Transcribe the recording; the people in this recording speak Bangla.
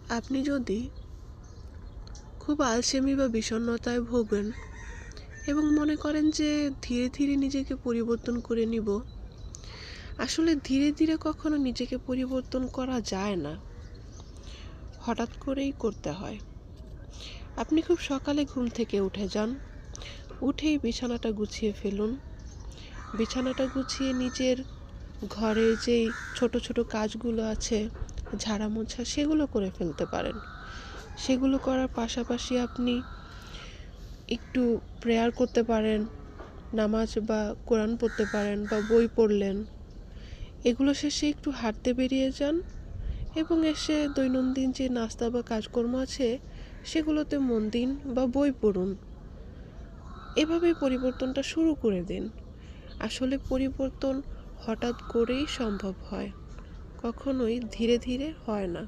আপনি যদি খুব আলসেমি বা বিষণ্ণতায় ভোগেন এবং মনে করেন যে ধীরে ধীরে নিজেকে পরিবর্তন করে নিব, আসলে ধীরে ধীরে কখনো নিজেকে পরিবর্তন করা যায় না, হঠাৎ করেই করতে হয়। আপনি খুব সকালে ঘুম থেকে উঠে যান, উঠেই বিছানাটা গুছিয়ে ফেলুন। বিছানাটা গুছিয়ে নিজের ঘরের যেই ছোট ছোট কাজগুলো আছে, ঝাড়া মোছা, সেগুলো করে ফেলতে পারেন। সেগুলো করার পাশাপাশি আপনি একটু প্রেয়ার করতে পারেন, নামাজ বা কোরআন পড়তে পারেন বা বই পড়লেন। এগুলো শেষে একটু হাঁটতে বেরিয়ে যান এবং এসে দৈনন্দিন যে নাস্তা বা কাজকর্ম আছে সেগুলোতে মন দিন বা বই পড়ুন। এভাবেই পরিবর্তনটা শুরু করে দিন। আসলে পরিবর্তন হঠাৎ করেই সম্ভব হয়, কখনোই ধীরে ধীরে হয় না।